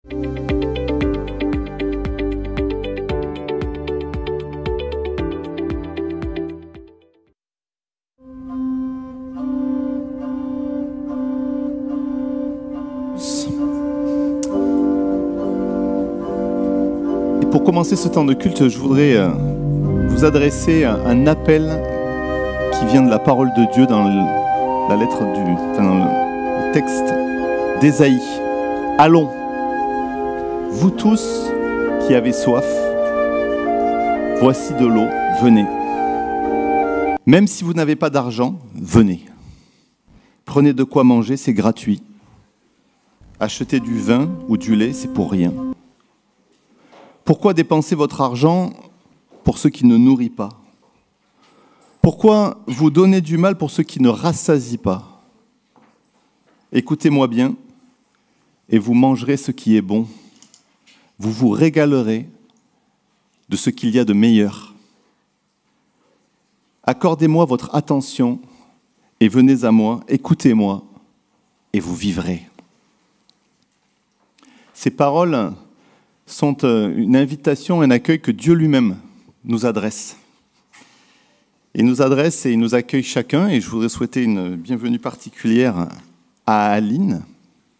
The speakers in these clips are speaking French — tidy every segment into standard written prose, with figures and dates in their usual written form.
Et pour commencer ce temps de culte, je voudrais vous adresser un appel qui vient de la parole de Dieu dans la lettre dans le texte d'Ésaïe. Allons, vous tous qui avez soif, voici de l'eau, venez. Même si vous n'avez pas d'argent, venez. Prenez de quoi manger, c'est gratuit. Achetez du vin ou du lait, c'est pour rien. Pourquoi dépenser votre argent pour ceux qui ne nourrissent pas? Pourquoi vous donnez du mal pour ceux qui ne rassasient pas? Écoutez-moi bien, et vous mangerez ce qui est bon. Vous vous régalerez de ce qu'il y a de meilleur. Accordez-moi votre attention et venez à moi, écoutez-moi, et vous vivrez. Ces paroles sont une invitation, un accueil que Dieu lui-même nous adresse. Il nous adresse et il nous accueille chacun, et je voudrais souhaiter une bienvenue particulière à Aline,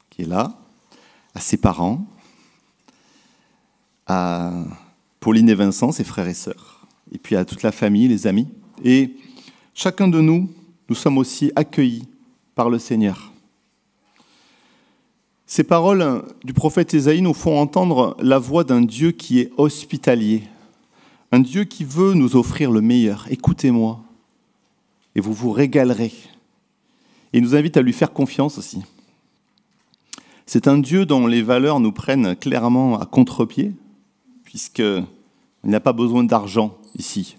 qui est là, à ses parents, à Pauline et Vincent, ses frères et sœurs, et puis à toute la famille, les amis. Et chacun de nous, nous sommes aussi accueillis par le Seigneur. Ces paroles du prophète Ésaïe nous font entendre la voix d'un Dieu qui est hospitalier, un Dieu qui veut nous offrir le meilleur. Écoutez-moi, et vous vous régalerez. Et il nous invite à lui faire confiance aussi. C'est un Dieu dont les valeurs nous prennent clairement à contre-pied, puisqu'il n'a pas besoin d'argent ici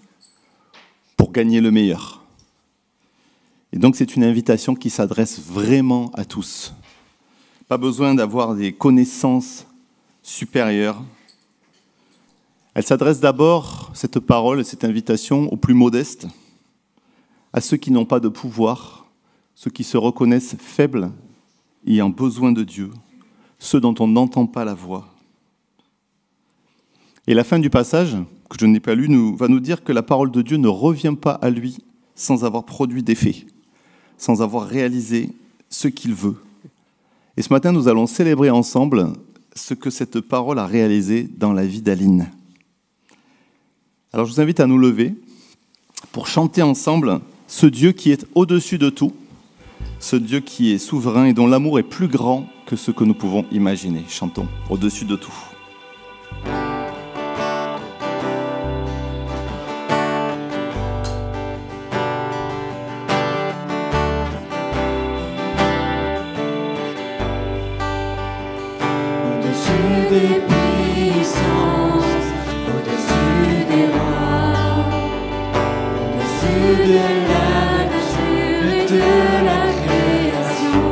pour gagner le meilleur. Et donc c'est une invitation qui s'adresse vraiment à tous. Pas besoin d'avoir des connaissances supérieures. Elle s'adresse d'abord, cette parole, cette invitation, aux plus modestes, à ceux qui n'ont pas de pouvoir, ceux qui se reconnaissent faibles et ayant besoin de Dieu, ceux dont on n'entend pas la voix. Et la fin du passage, que je n'ai pas lu, va nous dire que la parole de Dieu ne revient pas à lui sans avoir produit d'effet, sans avoir réalisé ce qu'il veut. Et ce matin, nous allons célébrer ensemble ce que cette parole a réalisé dans la vie d'Aline. Alors je vous invite à nous lever pour chanter ensemble ce Dieu qui est au-dessus de tout, ce Dieu qui est souverain et dont l'amour est plus grand que ce que nous pouvons imaginer. Chantons au-dessus de tout. Des puissances, au-dessus des rois, au-dessus de la nature et de la création,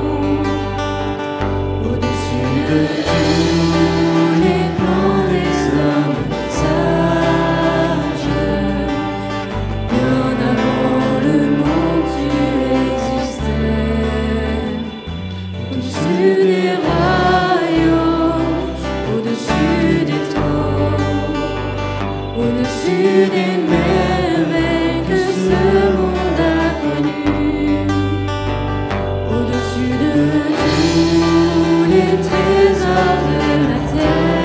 au-dessus de tous les plans des hommes sages. Bien avant le monde tu existais, au-dessus des au-dessus des merveilles que ce monde a connues, au-dessus de tous les trésors de la terre,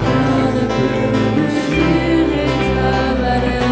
rien ne peut mesurer ta valeur.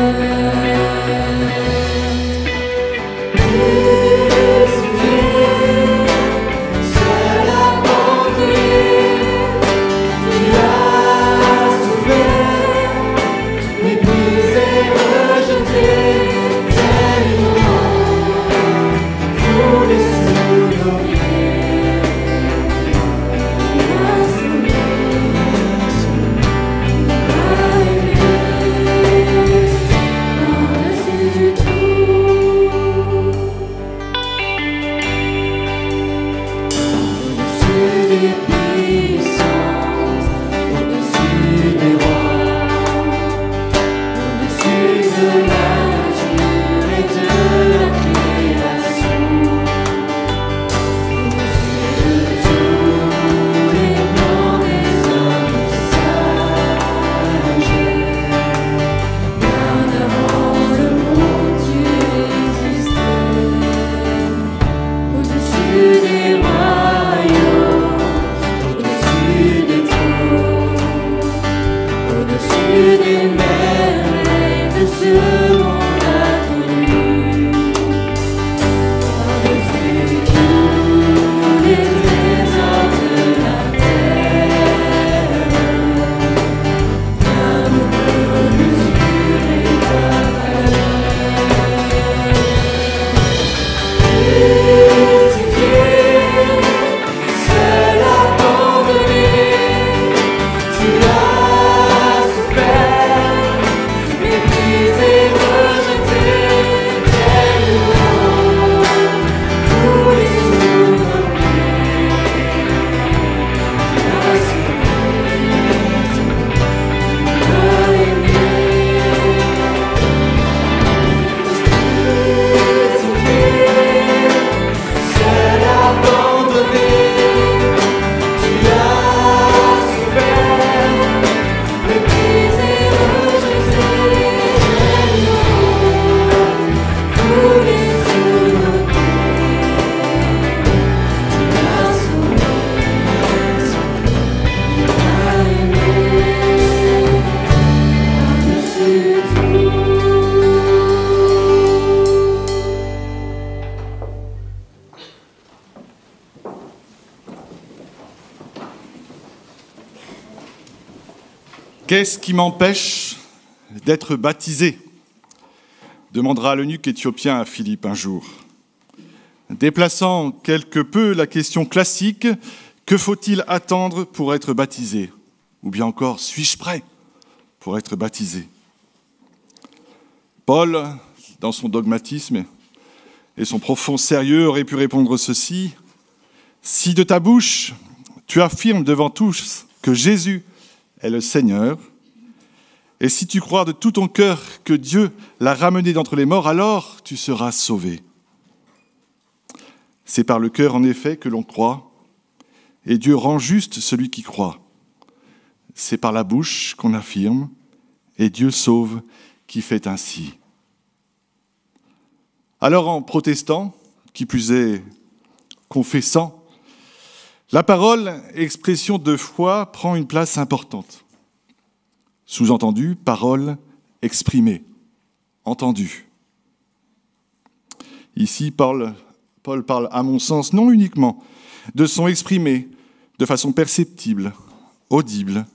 Qu'est-ce qui m'empêche d'être baptisé ? Demandera l'eunuque éthiopien à Philippe un jour. Déplaçant quelque peu la question classique, que faut-il attendre pour être baptisé ? Ou bien encore, suis-je prêt pour être baptisé ? Paul, dans son dogmatisme et son profond sérieux, aurait pu répondre ceci : si de ta bouche tu affirmes devant tous que Jésus est le Seigneur, et si tu crois de tout ton cœur que Dieu l'a ramené d'entre les morts, alors tu seras sauvé. C'est par le cœur, en effet, que l'on croit, et Dieu rend juste celui qui croit. C'est par la bouche qu'on affirme, et Dieu sauve qui fait ainsi. Alors, en protestant, qui plus est confessant, la parole, expression de foi, prend une place importante. Sous-entendu, parole exprimée, entendue. Ici, Paul parle, à mon sens, non uniquement de son exprimé de façon perceptible, audible,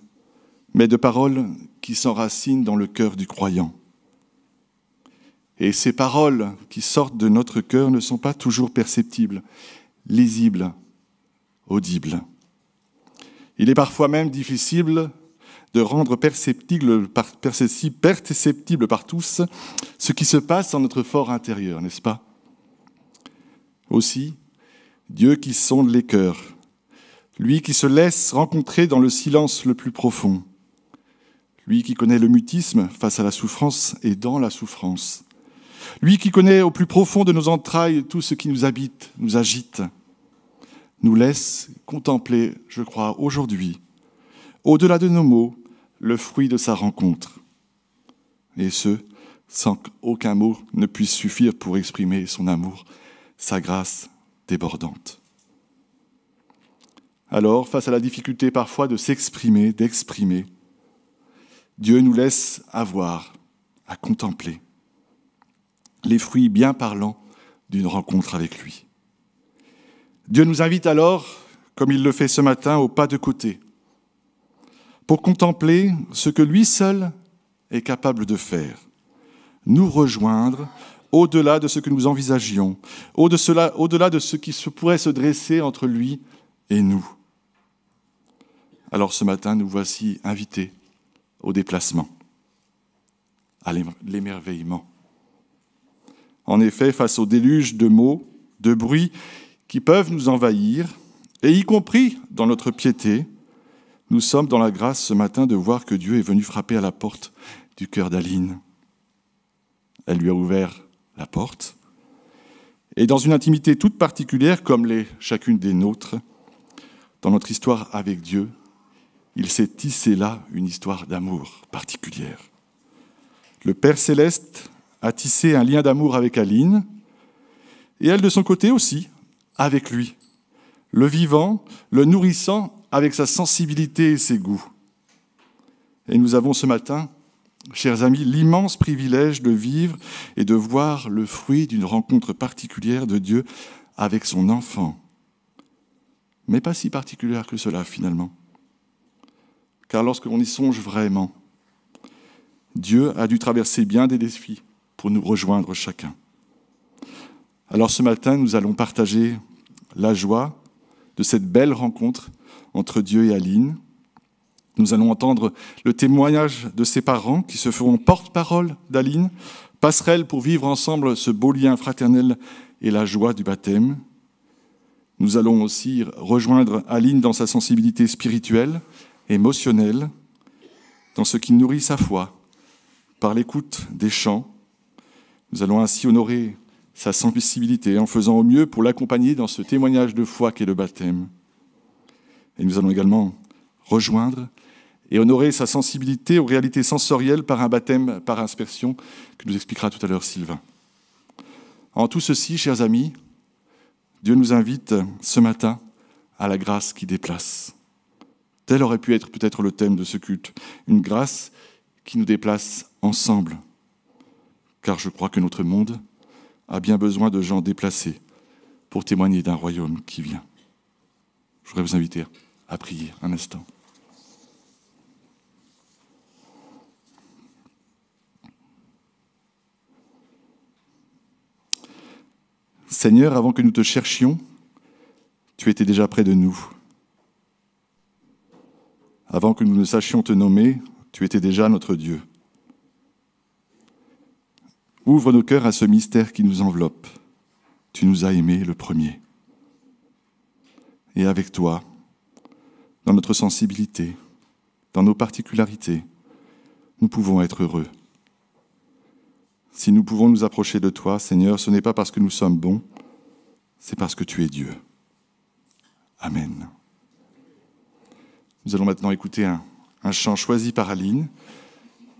mais de paroles qui s'enracinent dans le cœur du croyant. Et ces paroles qui sortent de notre cœur ne sont pas toujours perceptibles, lisibles, audibles. Il est parfois même difficile de rendre perceptible par tous ce qui se passe dans notre fort intérieur, n'est-ce pas ? Aussi, Dieu qui sonde les cœurs, lui qui se laisse rencontrer dans le silence le plus profond, lui qui connaît le mutisme face à la souffrance et dans la souffrance, lui qui connaît au plus profond de nos entrailles tout ce qui nous habite, nous agite, nous laisse contempler, je crois, aujourd'hui, au-delà de nos mots, le fruit de sa rencontre. Et ce, sans qu'aucun mot ne puisse suffire pour exprimer son amour, sa grâce débordante. Alors, face à la difficulté parfois de s'exprimer, d'exprimer, Dieu nous laisse avoir, à contempler, les fruits bien parlants d'une rencontre avec lui. Dieu nous invite alors, comme il le fait ce matin, au pas de côté, pour contempler ce que lui seul est capable de faire, nous rejoindre au-delà de ce que nous envisagions, au-delà de ce qui pourrait se dresser entre lui et nous. Alors ce matin, nous voici invités au déplacement, à l'émerveillement. En effet, face au déluge de mots, de bruits qui peuvent nous envahir, et y compris dans notre piété, nous sommes dans la grâce ce matin de voir que Dieu est venu frapper à la porte du cœur d'Aline. Elle lui a ouvert la porte. Et dans une intimité toute particulière, comme l'est chacune des nôtres, dans notre histoire avec Dieu, il s'est tissé là une histoire d'amour particulière. Le Père Céleste a tissé un lien d'amour avec Aline, et elle de son côté aussi, avec lui, le vivant, le nourrissant avec sa sensibilité et ses goûts. Et nous avons ce matin, chers amis, l'immense privilège de vivre et de voir le fruit d'une rencontre particulière de Dieu avec son enfant. Mais pas si particulière que cela, finalement. Car lorsque l'on y songe vraiment, Dieu a dû traverser bien des défis pour nous rejoindre chacun. Alors ce matin, nous allons partager la joie de cette belle rencontre entre Dieu et Aline. Nous allons entendre le témoignage de ses parents qui se feront porte-parole d'Aline, passerelle pour vivre ensemble ce beau lien fraternel et la joie du baptême. Nous allons aussi rejoindre Aline dans sa sensibilité spirituelle, émotionnelle, dans ce qui nourrit sa foi, par l'écoute des chants. Nous allons ainsi honorer sa sensibilité en faisant au mieux pour l'accompagner dans ce témoignage de foi qu'est le baptême. Et nous allons également rejoindre et honorer sa sensibilité aux réalités sensorielles par un baptême par aspersion que nous expliquera tout à l'heure Sylvain. En tout ceci, chers amis, Dieu nous invite ce matin à la grâce qui déplace. Tel aurait pu être peut-être le thème de ce culte, une grâce qui nous déplace ensemble. Car je crois que notre monde a bien besoin de gens déplacés pour témoigner d'un royaume qui vient. Je voudrais vous inviter à prier un instant. Seigneur, avant que nous te cherchions, tu étais déjà près de nous. Avant que nous ne sachions te nommer, tu étais déjà notre Dieu. Ouvre nos cœurs à ce mystère qui nous enveloppe. Tu nous as aimés le premier. Et avec toi, dans notre sensibilité, dans nos particularités, nous pouvons être heureux. Si nous pouvons nous approcher de toi, Seigneur, ce n'est pas parce que nous sommes bons, c'est parce que tu es Dieu. Amen. Nous allons maintenant écouter un chant choisi par Aline,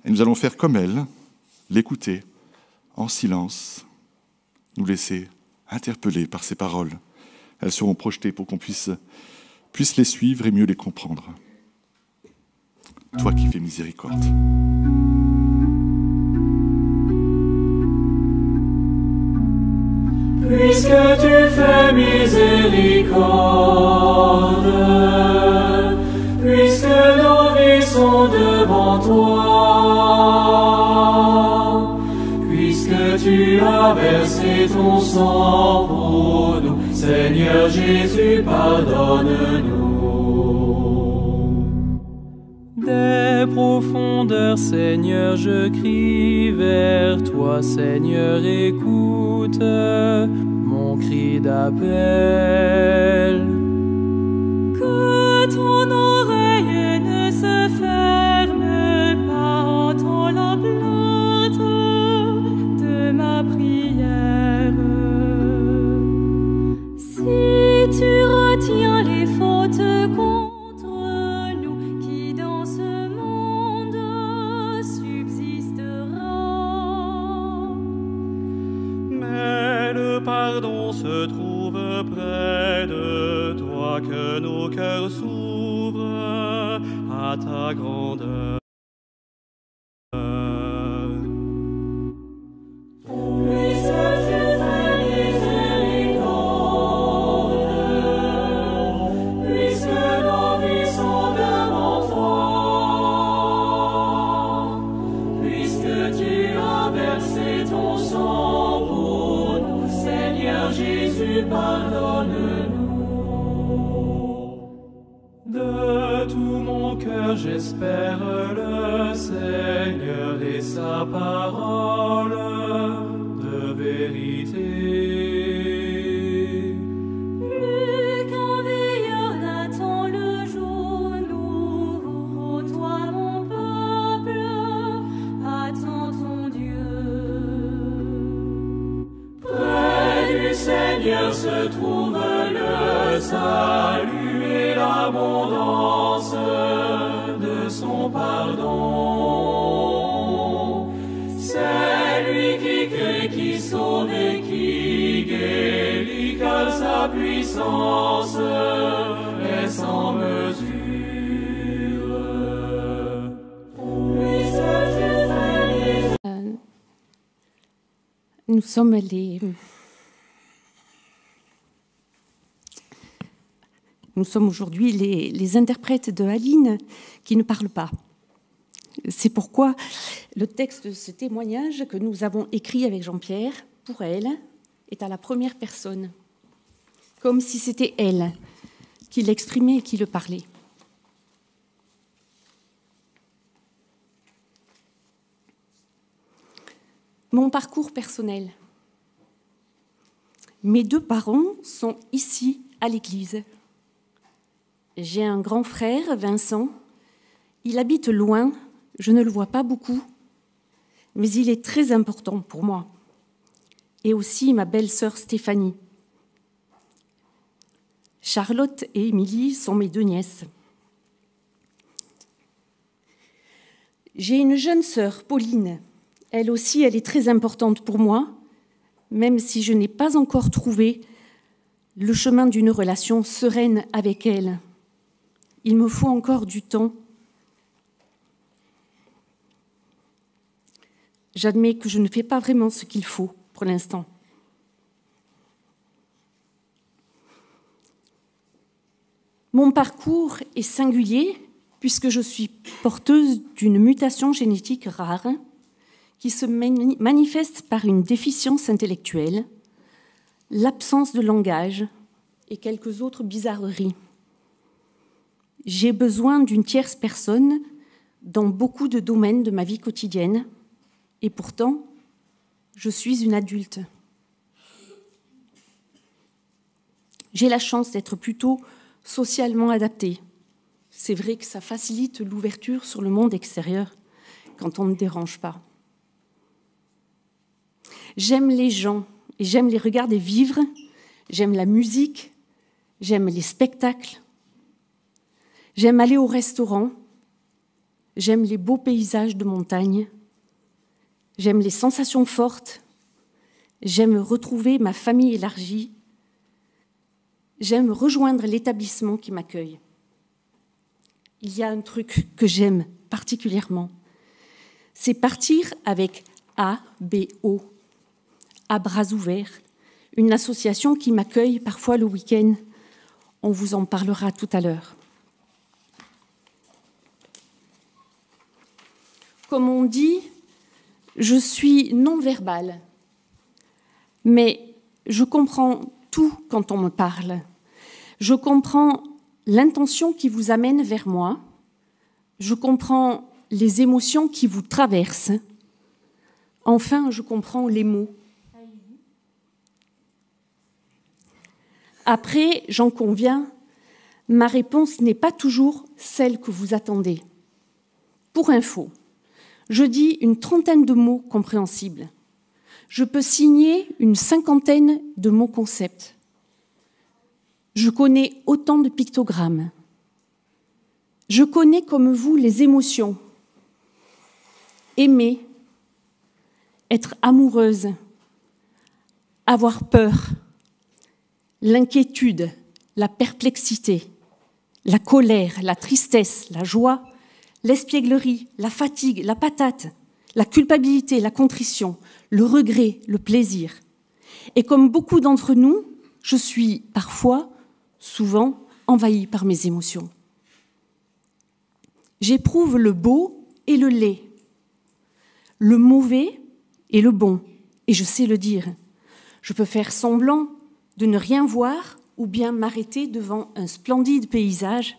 et nous allons faire comme elle, l'écouter en silence, nous laisser interpeller par ces paroles. Elles seront projetées pour qu'on puisse les suivre et mieux les comprendre. Toi qui fais miséricorde. Puisque tu fais miséricorde, puisque nos vies sont devant toi, puisque tu as versé ton sang pour nous, Seigneur Jésus, pardonne-nous. Des profondeurs, Seigneur, je crie vers toi, Seigneur, écoute mon cri d'appel. Que ton oreille ne se ferme pas, entends la plainte de ma prière. Si tu retiens les fautes contre nous, qui dans ce monde subsistera? Mais le pardon se trouve près de toi, que nos cœurs s'ouvrent à ta grandeur. De tout mon cœur j'espère le Seigneur et sa parole de vérité. Plus qu'un veilleur n'attend le jour nouveau, toi mon peuple, attends ton Dieu. Près du Seigneur se trouve le salut et l'abondance de son pardon. C'est lui qui crée, qui sauve et qui guérit, car sa puissance est sans mesure. Nous sommes aujourd'hui les interprètes de Aline qui ne parlent pas. C'est pourquoi le texte de ce témoignage que nous avons écrit avec Jean-Pierre, pour elle, est à la première personne, comme si c'était elle qui l'exprimait et qui le parlait. Mon parcours personnel. Mes 2 parents sont ici, à l'église. J'ai un grand frère, Vincent. Il habite loin, je ne le vois pas beaucoup, mais il est très important pour moi. Et aussi ma belle-sœur Stéphanie. Charlotte et Émilie sont mes 2 nièces. J'ai une jeune sœur, Pauline. Elle aussi, elle est très importante pour moi, même si je n'ai pas encore trouvé le chemin d'une relation sereine avec elle. Il me faut encore du temps. J'admets que je ne fais pas vraiment ce qu'il faut pour l'instant. Mon parcours est singulier puisque je suis porteuse d'une mutation génétique rare qui se manifeste par une déficience intellectuelle, l'absence de langage et quelques autres bizarreries. J'ai besoin d'une tierce personne dans beaucoup de domaines de ma vie quotidienne, et pourtant, je suis une adulte. J'ai la chance d'être plutôt socialement adaptée. C'est vrai que ça facilite l'ouverture sur le monde extérieur quand on ne dérange pas. J'aime les gens et j'aime les regarder vivre, j'aime la musique, j'aime les spectacles, j'aime aller au restaurant, j'aime les beaux paysages de montagne, j'aime les sensations fortes, j'aime retrouver ma famille élargie, j'aime rejoindre l'établissement qui m'accueille. Il y a un truc que j'aime particulièrement, c'est partir avec ABO, à bras ouverts, une association qui m'accueille parfois le week-end. On vous en parlera tout à l'heure. Comme on dit, je suis non-verbale, mais je comprends tout quand on me parle. Je comprends l'intention qui vous amène vers moi. Je comprends les émotions qui vous traversent. Enfin, je comprends les mots. Après, j'en conviens, ma réponse n'est pas toujours celle que vous attendez. Pour info, je dis une trentaine de mots compréhensibles. Je peux signer une cinquantaine de mots concepts. Je connais autant de pictogrammes. Je connais comme vous les émotions. Aimer, être amoureuse, avoir peur, l'inquiétude, la perplexité, la colère, la tristesse, la joie, l'espièglerie, la fatigue, la patate, la culpabilité, la contrition, le regret, le plaisir. Et comme beaucoup d'entre nous, je suis parfois, souvent, envahie par mes émotions. J'éprouve le beau et le laid, le mauvais et le bon, et je sais le dire. Je peux faire semblant de ne rien voir ou bien m'arrêter devant un splendide paysage,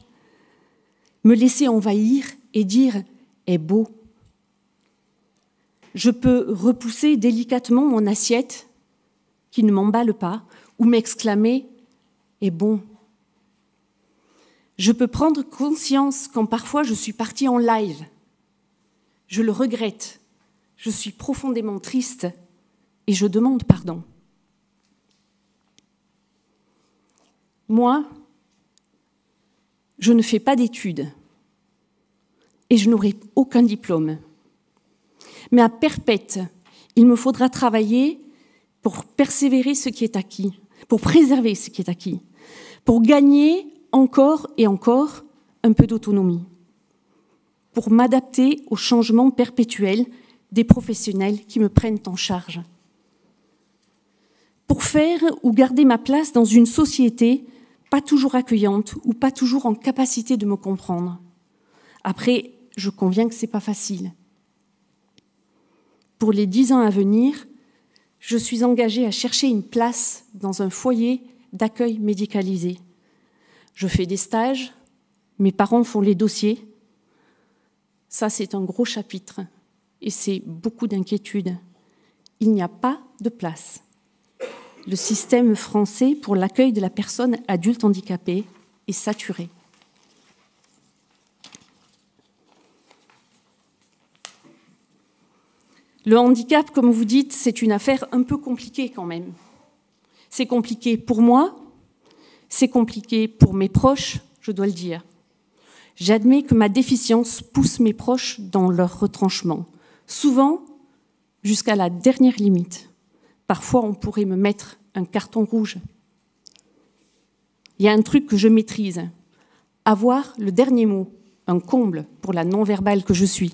me laisser envahir et dire « est beau ». Je peux repousser délicatement mon assiette qui ne m'emballe pas ou m'exclamer « est bon ». Je peux prendre conscience quand parfois je suis partie en live. Je le regrette, je suis profondément triste et je demande pardon. Moi, je ne fais pas d'études et je n'aurai aucun diplôme. Mais à perpète, il me faudra travailler pour persévérer ce qui est acquis, pour préserver ce qui est acquis, pour gagner encore et encore un peu d'autonomie, pour m'adapter aux changements perpétuels des professionnels qui me prennent en charge, pour faire ou garder ma place dans une société pas toujours accueillante ou pas toujours en capacité de me comprendre. Après, je conviens que ce n'est pas facile. Pour les 10 ans à venir, je suis engagée à chercher une place dans un foyer d'accueil médicalisé. Je fais des stages, mes parents font les dossiers. Ça, c'est un gros chapitre et c'est beaucoup d'inquiétude. Il n'y a pas de place. Le système français pour l'accueil de la personne adulte handicapée est saturé. Le handicap, comme vous dites, c'est une affaire un peu compliquée quand même. C'est compliqué pour moi, c'est compliqué pour mes proches, je dois le dire. J'admets que ma déficience pousse mes proches dans leur retranchement, souvent jusqu'à la dernière limite. Parfois, on pourrait me mettre un carton rouge. Il y a un truc que je maîtrise, avoir le dernier mot, un comble pour la non-verbale que je suis.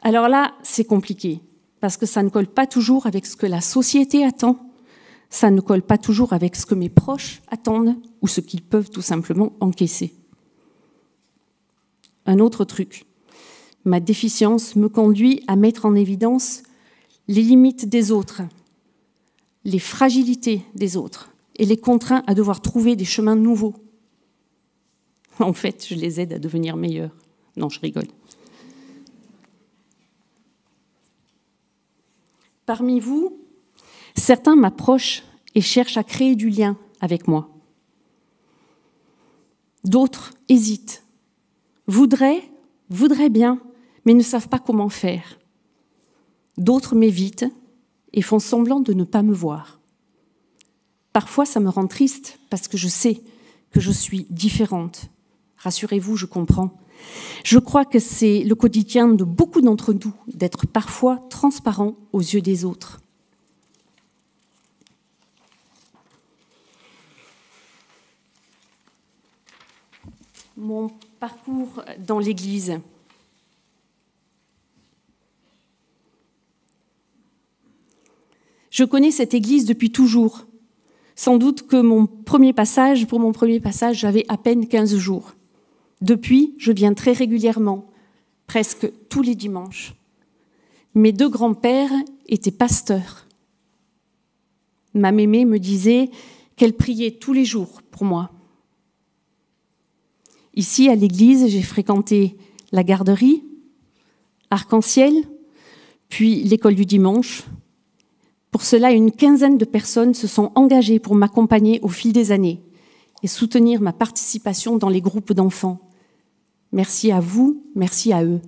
Alors là, c'est compliqué, parce que ça ne colle pas toujours avec ce que la société attend, ça ne colle pas toujours avec ce que mes proches attendent ou ce qu'ils peuvent tout simplement encaisser. Un autre truc, ma déficience me conduit à mettre en évidence les limites des autres, les fragilités des autres et les contraint à devoir trouver des chemins nouveaux. En fait, je les aide à devenir meilleurs. Non, je rigole. Parmi vous, certains m'approchent et cherchent à créer du lien avec moi. D'autres hésitent, voudraient bien, mais ne savent pas comment faire. D'autres m'évitent et font semblant de ne pas me voir. Parfois, ça me rend triste parce que je sais que je suis différente. Rassurez-vous, je comprends. Je crois que c'est le quotidien de beaucoup d'entre nous d'être parfois transparent aux yeux des autres. Mon parcours dans l'Église. Je connais cette Église depuis toujours. Sans doute que pour mon premier passage, j'avais à peine 15 jours. Depuis, je viens très régulièrement, presque tous les dimanches. Mes deux grands-pères étaient pasteurs. Ma mémé me disait qu'elle priait tous les jours pour moi. Ici, à l'église, j'ai fréquenté la garderie, Arc-en-Ciel, puis l'école du dimanche. Pour cela, une quinzaine de personnes se sont engagées pour m'accompagner au fil des années et soutenir ma participation dans les groupes d'enfants. Merci à vous, merci à eux.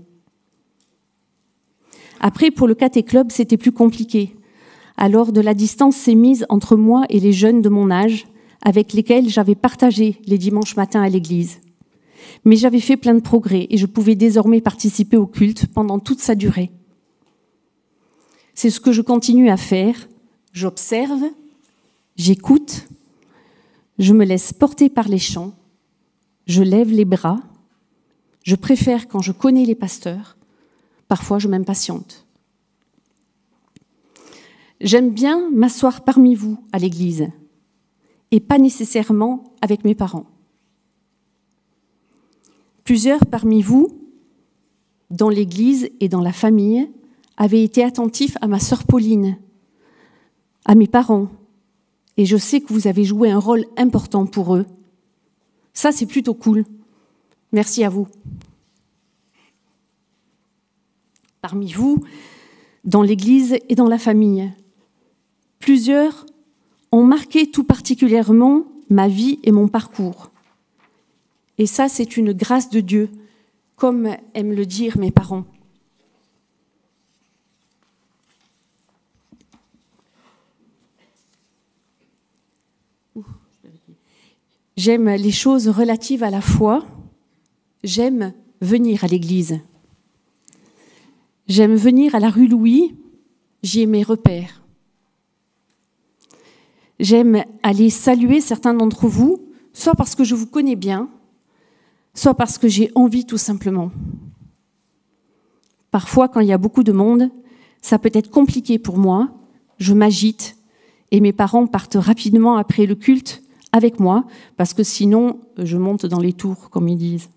Après, pour le caté-club, c'était plus compliqué. Alors, de la distance s'est mise entre moi et les jeunes de mon âge, avec lesquels j'avais partagé les dimanches matins à l'église. Mais j'avais fait plein de progrès et je pouvais désormais participer au culte pendant toute sa durée. C'est ce que je continue à faire. J'observe, j'écoute, je me laisse porter par les chants, je lève les bras, je préfère quand je connais les pasteurs, parfois je m'impatiente. J'aime bien m'asseoir parmi vous à l'église et pas nécessairement avec mes parents. Plusieurs parmi vous, dans l'église et dans la famille, avaient été attentifs à ma sœur Pauline, à mes parents, et je sais que vous avez joué un rôle important pour eux. Ça, c'est plutôt cool. Merci à vous. Parmi vous, dans l'église et dans la famille, plusieurs ont marqué tout particulièrement ma vie et mon parcours. Et ça, c'est une grâce de Dieu, comme aiment le dire mes parents. J'aime les choses relatives à la foi. J'aime venir à l'église. J'aime venir à la rue Louis. J'y ai mes repères. J'aime aller saluer certains d'entre vous, soit parce que je vous connais bien, soit parce que j'ai envie tout simplement. Parfois, quand il y a beaucoup de monde, ça peut être compliqué pour moi. Je m'agite et mes parents partent rapidement après le culte avec moi, parce que sinon, je monte dans les tours, comme ils disent.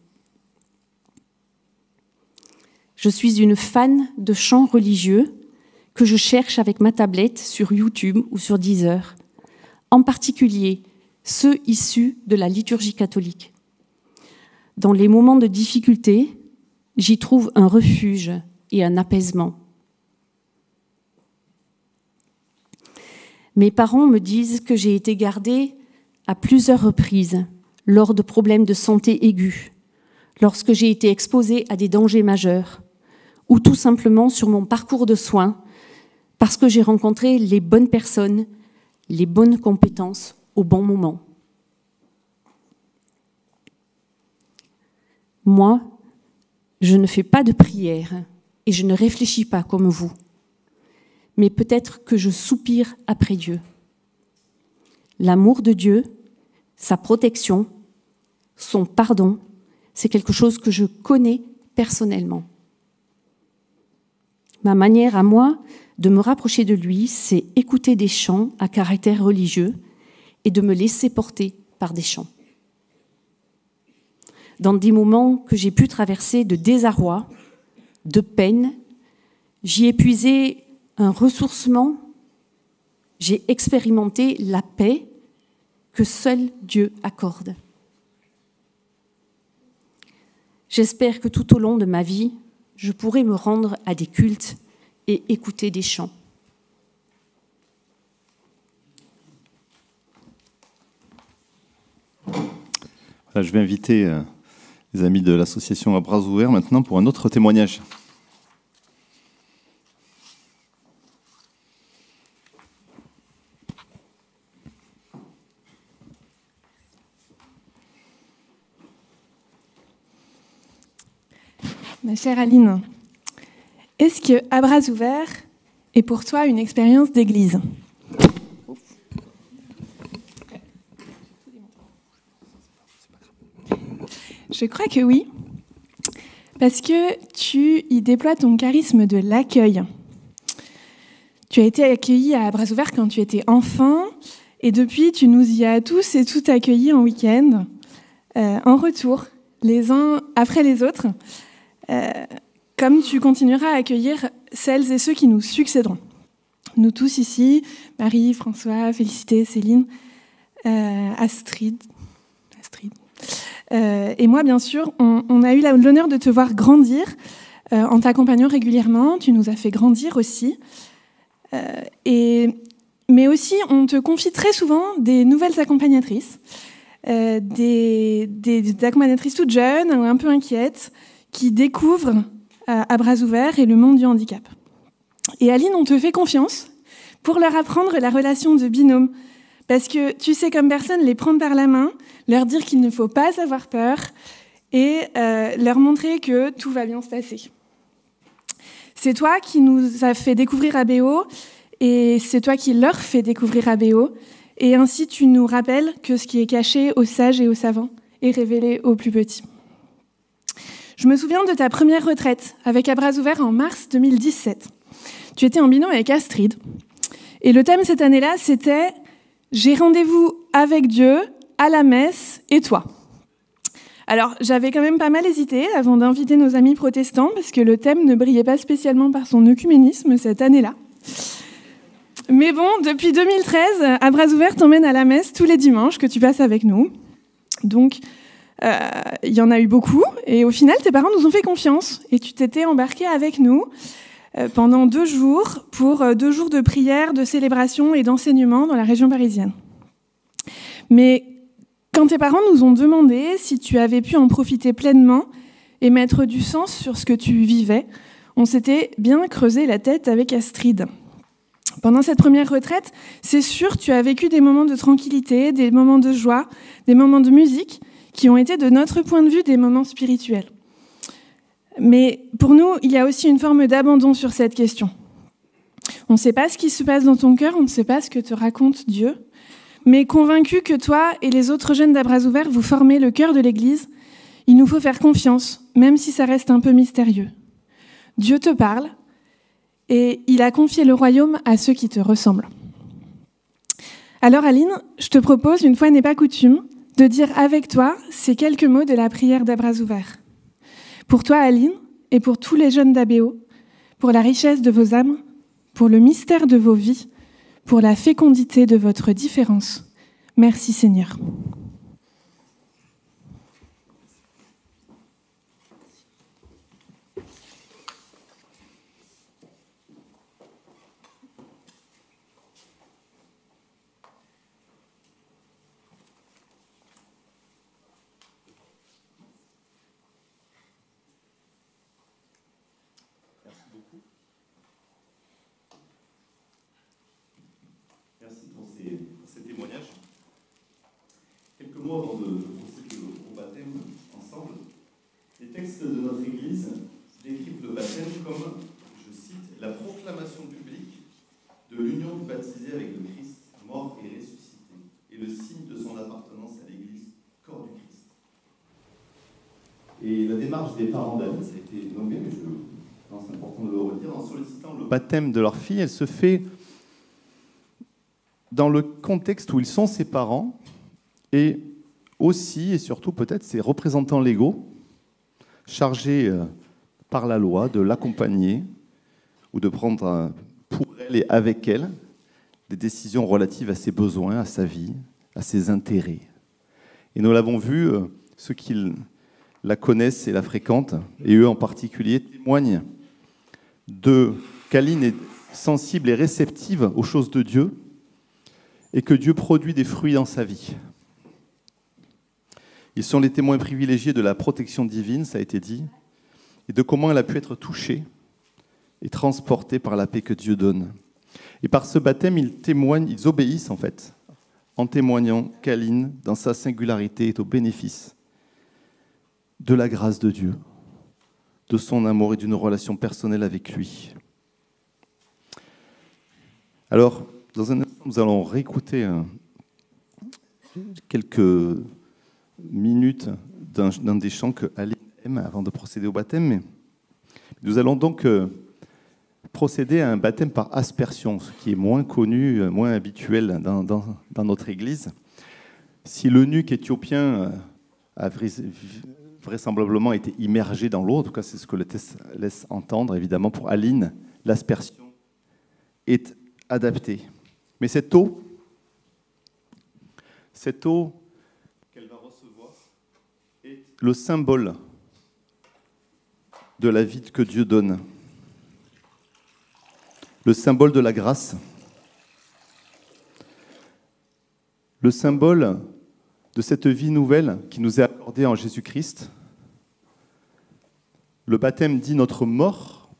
Je suis une fan de chants religieux que je cherche avec ma tablette sur YouTube ou sur Deezer, en particulier ceux issus de la liturgie catholique. Dans les moments de difficulté, j'y trouve un refuge et un apaisement. Mes parents me disent que j'ai été gardée à plusieurs reprises lors de problèmes de santé aigus, lorsque j'ai été exposée à des dangers majeurs, ou tout simplement sur mon parcours de soins, parce que j'ai rencontré les bonnes personnes, les bonnes compétences au bon moment. Moi, je ne fais pas de prière et je ne réfléchis pas comme vous, mais peut-être que je soupire après Dieu. L'amour de Dieu, sa protection, son pardon, c'est quelque chose que je connais personnellement. Ma manière à moi de me rapprocher de lui, c'est écouter des chants à caractère religieux et de me laisser porter par des chants. Dans des moments que j'ai pu traverser de désarroi, de peine, j'y ai puisé un ressourcement j'ai expérimenté la paix que seul Dieu accorde. J'espère que tout au long de ma vie, je pourrai me rendre à des cultes et écouter des chants. Voilà, je vais inviter les amis de l'association à bras ouverts maintenant pour un autre témoignage. Ma chère Aline, est-ce que à bras ouverts est pour toi une expérience d'église ? Je crois que oui, parce que tu y déploies ton charisme de l'accueil. Tu as été accueilli à bras ouverts quand tu étais enfant, et depuis, tu nous y as tous et toutes accueillis en week-end, en retour, les uns après les autres, comme tu continueras à accueillir celles et ceux qui nous succéderont. Nous tous ici, Marie, François, Félicité, Céline, Astrid, et moi, bien sûr, on a eu l'honneur de te voir grandir en t'accompagnant régulièrement. Tu nous as fait grandir aussi. Mais aussi, on te confie très souvent des nouvelles accompagnatrices, des accompagnatrices toutes jeunes ou un peu inquiètes, qui découvrent à bras ouverts et le monde du handicap. Et Aline, on te fait confiance pour leur apprendre la relation de binôme. Parce que tu sais comme personne les prendre par la main, leur dire qu'il ne faut pas avoir peur et leur montrer que tout va bien se passer. C'est toi qui nous as fait découvrir ABO et c'est toi qui leur fais découvrir ABO. Et ainsi, tu nous rappelles que ce qui est caché aux sages et aux savants est révélé aux plus petits. Je me souviens de ta première retraite avec À bras ouverts en mars 2017. Tu étais en binôme avec Astrid. Et le thème cette année-là, c'était « J'ai rendez-vous avec Dieu, à la messe et toi ». Alors, j'avais quand même pas mal hésité avant d'inviter nos amis protestants, parce que le thème ne brillait pas spécialement par son œcuménisme cette année-là. Mais bon, depuis 2013, À bras ouverts t'emmène à la messe tous les dimanches que tu passes avec nous. Donc, il y en a eu beaucoup. Et au final, tes parents nous ont fait confiance. Et tu t'étais embarqué avec nous pendant 2 jours pour 2 jours de prière, de célébration et d'enseignement dans la région parisienne. Mais quand tes parents nous ont demandé si tu avais pu en profiter pleinement et mettre du sens sur ce que tu vivais, on s'était bien creusé la tête avec Astrid. Pendant cette première retraite, c'est sûr, tu as vécu des moments de tranquillité, des moments de joie, des moments de musique qui ont été, de notre point de vue, des moments spirituels. Mais pour nous, il y a aussi une forme d'abandon sur cette question. On ne sait pas ce qui se passe dans ton cœur, on ne sait pas ce que te raconte Dieu, mais convaincu que toi et les autres jeunes d'À bras ouverts, vous formez le cœur de l'Église, il nous faut faire confiance, même si ça reste un peu mystérieux. Dieu te parle, et il a confié le royaume à ceux qui te ressemblent. Alors Aline, je te propose, une fois n'est pas coutume, de dire avec toi ces quelques mots de la prière d'À bras ouverts. Pour toi Aline, et pour tous les jeunes d'ABO, pour la richesse de vos âmes, pour le mystère de vos vies, pour la fécondité de votre différence. Merci Seigneur. Quelques mots avant de procéder au baptême ensemble. Les textes de notre Église décrivent le baptême comme, je cite, la proclamation publique de l'union du baptisé avec le Christ, mort et ressuscité, et le signe de son appartenance à l'Église, corps du Christ. Et la démarche des parents d'Aline, ça a été nommé, mais je pense que c'est important de le redire, en sollicitant le baptême de leur fille, elle se fait dans le contexte où ils sont ses parents, et aussi et surtout peut-être ses représentants légaux chargés par la loi de l'accompagner ou de prendre pour elle et avec elle des décisions relatives à ses besoins, à sa vie, à ses intérêts. Et nous l'avons vu, ceux qui la connaissent et la fréquentent, et eux en particulier, témoignent qu'Aline est sensible et réceptive aux choses de Dieu et que Dieu produit des fruits dans sa vie. Ils sont les témoins privilégiés de la protection divine, ça a été dit, et de comment elle a pu être touchée et transportée par la paix que Dieu donne. Et par ce baptême, ils obéissent en fait, en témoignant qu'Aline, dans sa singularité, est au bénéfice de la grâce de Dieu, de son amour et d'une relation personnelle avec lui. Alors, dans un instant, nous allons réécouter quelques minutes d'un des chants que Aline aime avant de procéder au baptême. Mais nous allons donc procéder à un baptême par aspersion, ce qui est moins connu, moins habituel dans notre Église. Si l'eunuque éthiopien a vraisemblablement été immergé dans l'eau, en tout cas c'est ce que le texte laisse entendre, évidemment pour Aline, l'aspersion est adaptée. Mais cette eau qu'elle va recevoir est le symbole de la vie que Dieu donne, le symbole de la grâce, le symbole de cette vie nouvelle qui nous est accordée en Jésus-Christ. Le baptême dit notre mort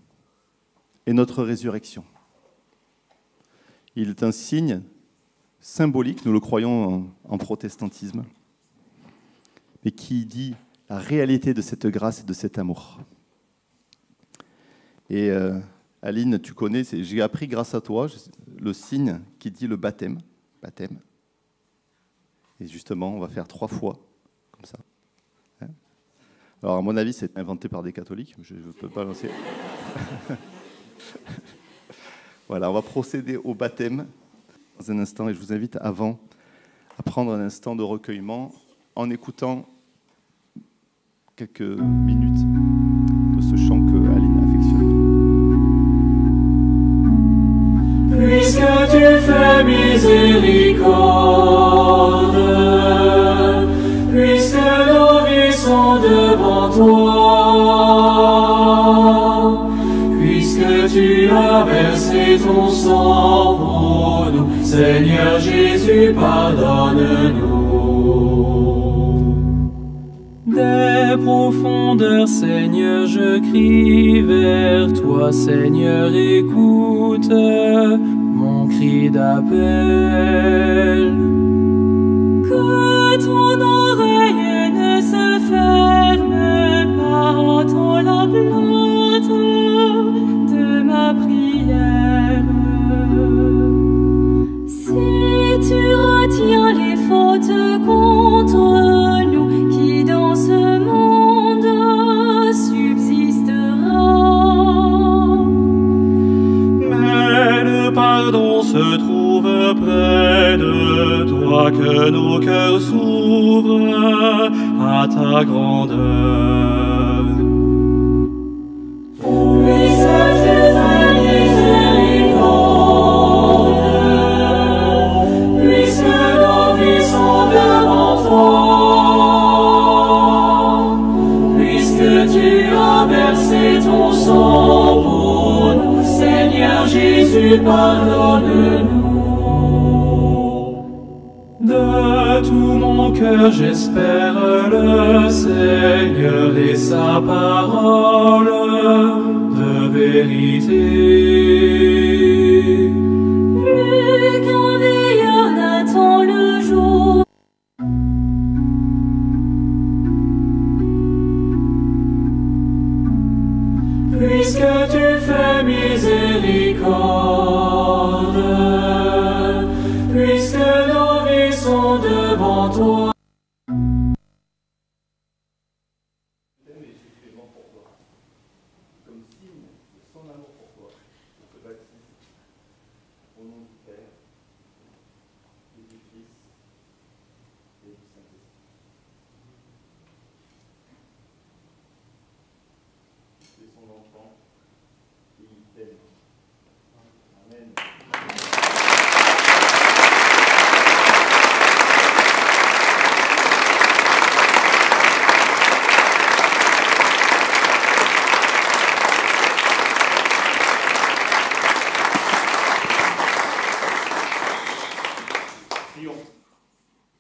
et notre résurrection. Il est un signe symbolique, nous le croyons en protestantisme, mais qui dit la réalité de cette grâce et de cet amour. Et Aline, tu connais, j'ai appris grâce à toi le signe qui dit le baptême. Et justement, on va faire 3 fois, comme ça. Alors, à mon avis, c'est inventé par des catholiques, je ne peux pas lancer. Voilà, on va procéder au baptême dans un instant, et je vous invite avant à prendre un instant de recueillement en écoutant quelques minutes de ce chant que Aline affectionne. Puisque tu fais miséricorde, puisque nos vies sont devant toi, puisque tu as versé ton sang pour nous, Seigneur Jésus, pardonne-nous. Des profondeurs, Seigneur, je crie vers toi, Seigneur, écoute mon cri d'appel. Que ton oreille ne se ferme pas, entends la plainte de ma prière. Si tu retiens les fautes contre nous, qui dans ce monde subsistera? Mais le pardon se trouve près de toi, que nos cœurs s'ouvrent à ta grandeur. Puisque tu fais miséricorde, puisque nos vies sont devant toi, puisque tu as versé ton sang pour nous, Seigneur Jésus, pardonne-nous. De tout mon cœur j'espère le Seigneur et sa parole de vérité. Plus qu'un veilleur n'attend le jour. Puisque tu fais miséricorde, puisque nos vies sont devant toi. Comme signe de son amour pour toi, je te baptise au nom du Père, et du Fils, et du Saint-Esprit. Tu es son enfant, et il t'aime. Amen.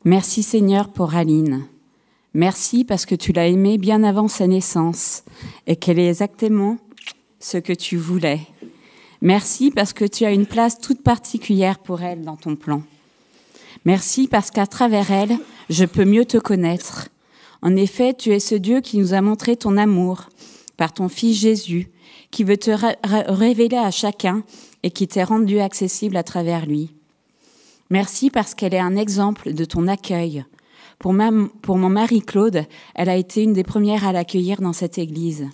Merci Seigneur pour Aline. Merci parce que tu l'as aimée bien avant sa naissance et qu'elle est exactement ce que tu voulais. Merci parce que tu as une place toute particulière pour elle dans ton plan. Merci parce qu'à travers elle, je peux mieux te connaître. En effet, tu es ce Dieu qui nous a montré ton amour par ton Fils Jésus, qui veut te révéler à chacun et qui t'est rendu accessible à travers lui. Merci parce qu'elle est un exemple de ton accueil. Pour mon mari Claude, elle a été une des premières à l'accueillir dans cette église.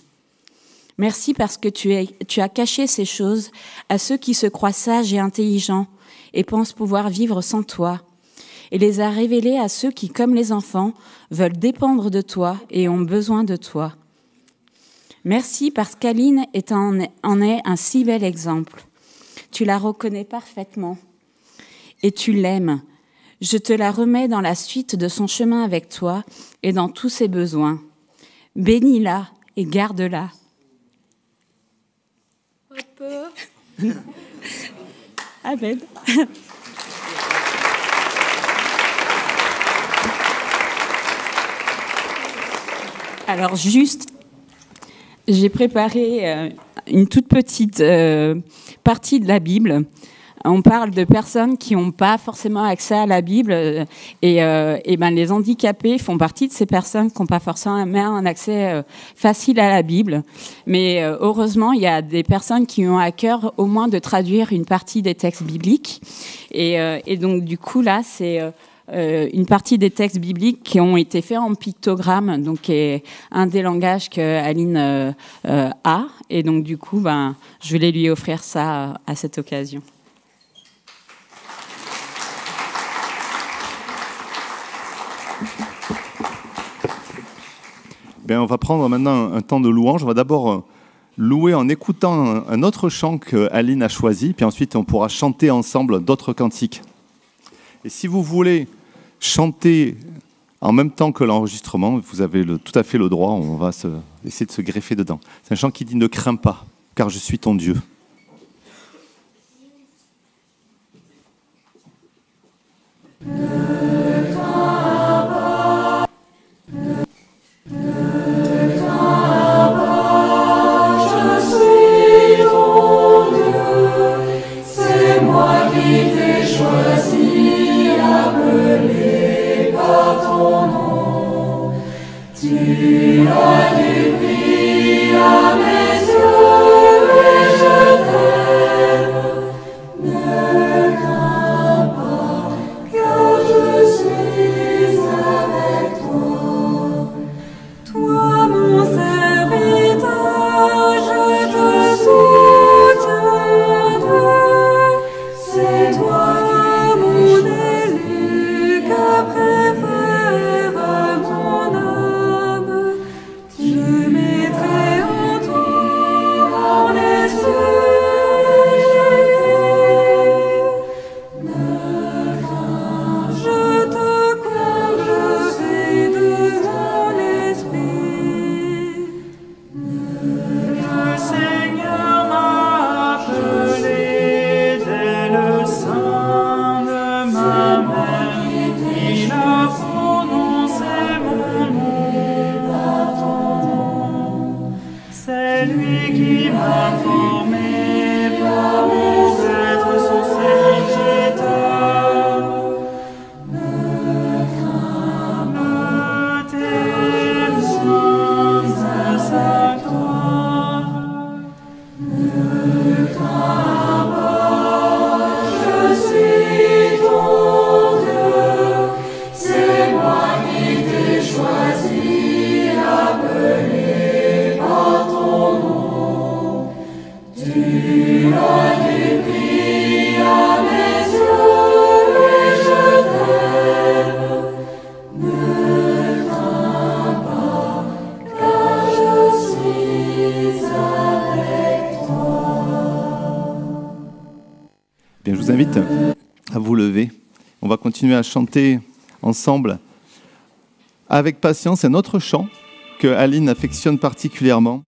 Merci parce que tu as caché ces choses à ceux qui se croient sages et intelligents et pensent pouvoir vivre sans toi, et les a révélées à ceux qui, comme les enfants, veulent dépendre de toi et ont besoin de toi. Merci parce qu'Aline en est un si bel exemple. Tu la reconnais parfaitement et tu l'aimes. Je te la remets dans la suite de son chemin avec toi et dans tous ses besoins. Bénis-la et garde-la. Amen. Alors juste, j'ai préparé une toute petite partie de la Bible. On parle de personnes qui n'ont pas forcément accès à la Bible et les handicapés font partie de ces personnes qui n'ont pas forcément un accès facile à la Bible. Mais heureusement, il y a des personnes qui ont à cœur au moins de traduire une partie des textes bibliques. Et donc du coup, là, c'est une partie des textes bibliques qui ont été faits en pictogramme, donc qui est un des langages que Aline a. Et donc du coup, je voulais lui offrir ça à cette occasion. Bien, on va prendre maintenant un temps de louange. On va d'abord louer en écoutant un autre chant qu'Aline a choisi, puis ensuite on pourra chanter ensemble d'autres cantiques. Et si vous voulez chanter en même temps que l'enregistrement, vous avez tout à fait le droit, on va essayer de se greffer dedans. C'est un chant qui dit « Ne crains pas, car je suis ton Dieu ». Bien, je vous invite à vous lever. On va continuer à chanter ensemble avec patience un autre chant que Aline affectionne particulièrement.